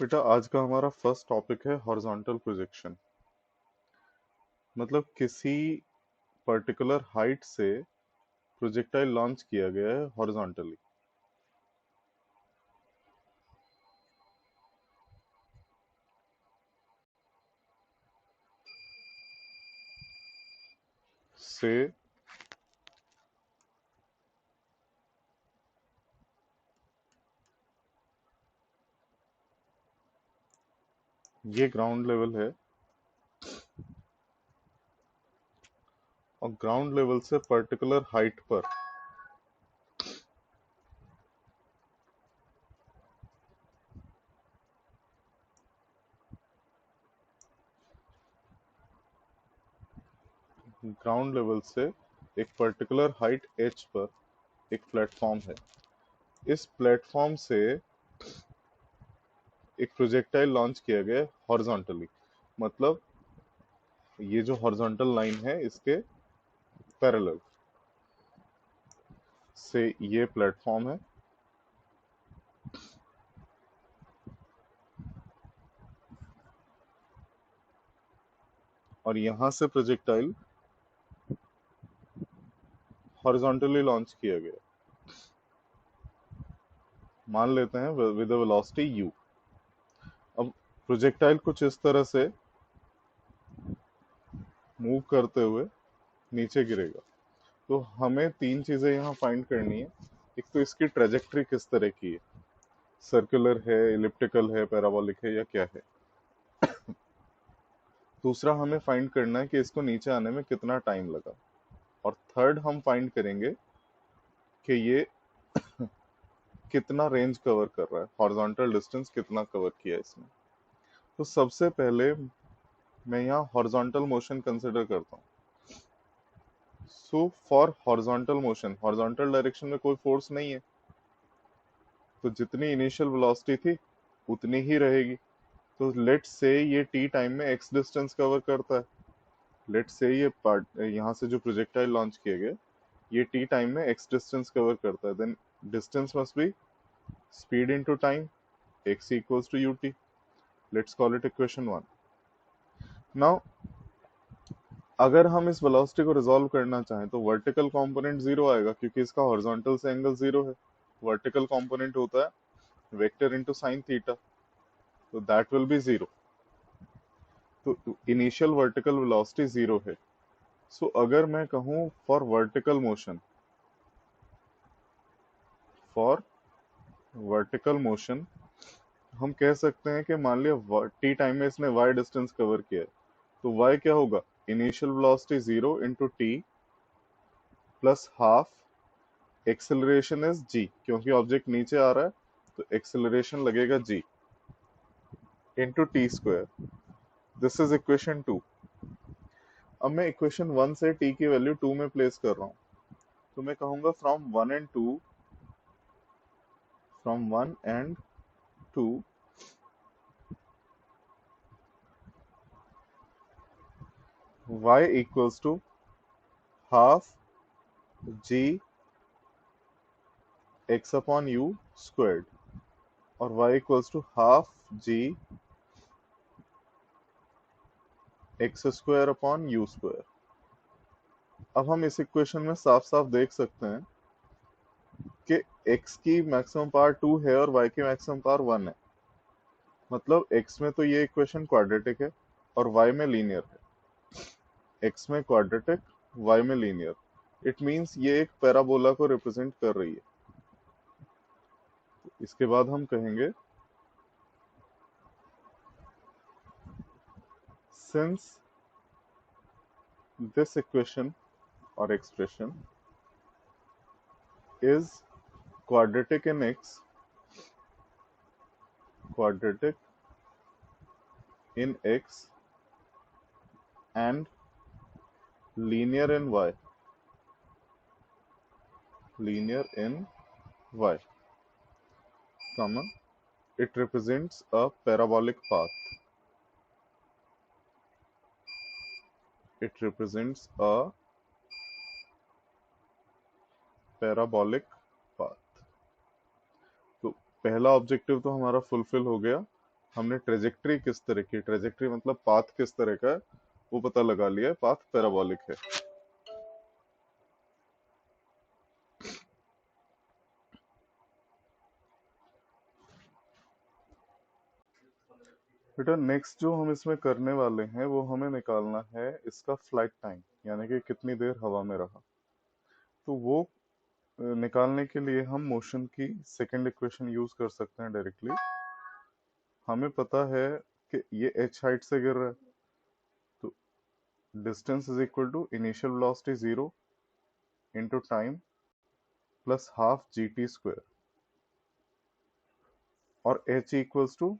बेटा आज का हमारा फर्स्ट टॉपिक है हॉरिजॉन्टल प्रोजेक्शन। मतलब किसी पर्टिकुलर हाइट से प्रोजेक्टाइल लॉन्च किया गया है हॉरिजॉन्टली। से ये ग्राउंड लेवल है और ग्राउंड लेवल से पर्टिकुलर हाइट पर ग्राउंड लेवल से एक पर्टिकुलर हाइट एच पर एक प्लेटफॉर्म है। इस प्लेटफॉर्म से एक प्रोजेक्टाइल लॉन्च किया गया हॉरिजॉन्टली। मतलब ये जो हॉरिजॉन्टल लाइन है इसके पैरेलल से ये प्लेटफॉर्म है और यहां से प्रोजेक्टाइल हॉरिजॉन्टली लॉन्च किया गया। मान लेते हैं विद वेलोसिटी u। अब प्रोजेक्टाइल कुछ इस तरह से मूव करते हुए नीचे गिरेगा। तो हमें तीन चीजें यहाँ फाइंड करनी है। एक तो इसकी ट्रेजेक्टरी किस तरह की है, सर्कुलर है, इलिप्टिकल है, पैराबोलिक है या क्या है। दूसरा हमें फाइंड करना है कि इसको नीचे आने में कितना टाइम लगा। और थर्ड हम फाइंड करेंगे कि ये कितना रेंज कवर कर रहा है, हॉरिजॉन्टल डिस्टेंस कितना कवर किया है इसने। तो सबसे पहले मैं यहाँ हॉरिजॉन्टल मोशन कंसिडर करता हूँ। So for horizontal motion, horizontal direction में कोई फोर्स नहीं है, तो जितनी इनिशियल वेलोसिटी थी उतनी ही रहेगी। तो लेट से ये टी टाइम में एक्स डिस्टेंस कवर करता है। लेट से ये पार्ट यहाँ से जो प्रोजेक्टाइल लॉन्च किया गया ये टी टाइम में एक्स डिस्टेंस कवर करता है। Then distance must be speed into time, X equals to U T. Let's call it equation 1। Now अगर हम इस वेलोसिटी को रिजॉल्व करना चाहें तो वर्टिकल कंपोनेंट जीरो आएगा क्योंकि इसका हॉरिजॉन्टल से एंगल जीरो है। वर्टिकल कंपोनेंट होता है वेक्टर इनटू साइन थीटा, तो दैट विल बी जीरो। तो इनिशियल वर्टिकल वेलोसिटी जीरो है। सो अगर मैं कहूं फॉर वर्टिकल मोशन हम कह सकते हैं कि मान लिया टी टाइम में इसने वाई डिस्टेंस कवर किया है, तो वाई क्या होगा, initial velocity zero into t plus half acceleration is g, क्योंकि ऑब्जेक्ट नीचे आ रहा है तो एक्सेलरेशन लगेगा g into t square. This is equation 2। अब मैं इक्वेशन 1 से टी की वैल्यू 2 में प्लेस कर रहा हूँ, तो मैं कहूंगा from 1 and 2 y equals to half G X upon U squared और y equals to half G X square upon U square. अब हम इस इक्वेशन में साफ साफ देख सकते हैं कि x की मैक्सिमम पावर 2 है और y की मैक्सिमम पावर 1 है। मतलब x में तो ये इक्वेशन क्वाड्रेटिक है और y में लीनियर है। x में क्वाड्रेटिक, y में लीनियर। इट मींस ये एक पैराबोला को रिप्रेजेंट कर रही है। इसके बाद हम कहेंगे since this equation or expression is quadratic in x, quadratic in x and linear in y, linear in y, comma, it represents a parabolic path. It represents a parabolic path. तो पहला objective तो हमारा fulfil हो गया हमने trajectory किस तरह की, ट्रेजेक्ट्री मतलब पाथ किस तरह का है वो पता लगा लिया, पाथ पैराबोलिक है। बेटा नेक्स्ट जो हम इसमें करने वाले हैं वो हमें निकालना है इसका फ्लाइट टाइम, यानी कि कितनी देर हवा में रहा। तो वो निकालने के लिए हम मोशन की सेकंड इक्वेशन यूज कर सकते हैं डायरेक्टली। हमें पता है कि ये h हाइट से गिर रहा है, तो distance is equal to initial velocity 0 into time plus half G T square, और h equals to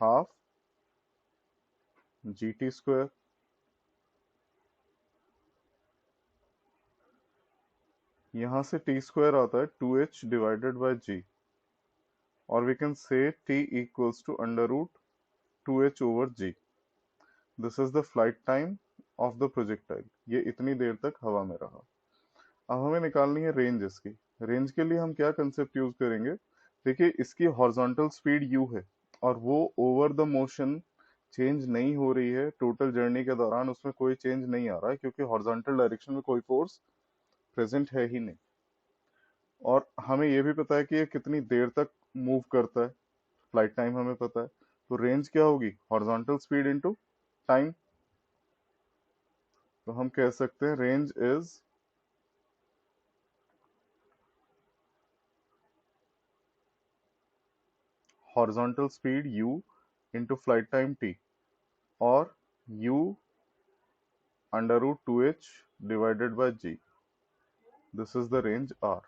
half G T square. यहाँ से टी स्क्वायर आता है 2h डिवाइडेड बाय जी, और we can say t equals to under root 2h over G. This is the flight time of the projectile, ये इतनी देर तक हवा में रहा। अब हमें निकालनी है रेंज इसकी। रेंज के लिए हम क्या कंसेप्ट यूज करेंगे, देखिए इसकी हॉरिजॉन्टल स्पीड u है और वो ओवर द मोशन चेंज नहीं हो रही है, टोटल जर्नी के दौरान उसमें कोई चेंज नहीं आ रहा है क्योंकि हॉरिजॉन्टल डायरेक्शन में कोई फोर्स प्रेजेंट है ही नहीं। और हमें ये भी पता है कि ये कितनी देर तक मूव करता है, फ्लाइट टाइम हमें पता है। तो रेंज क्या होगी, हॉरिजॉन्टल स्पीड इनटू टाइम। तो हम कह सकते हैं range is horizontal speed u into flight time t, और u under root 2h divided by g। This is the range r।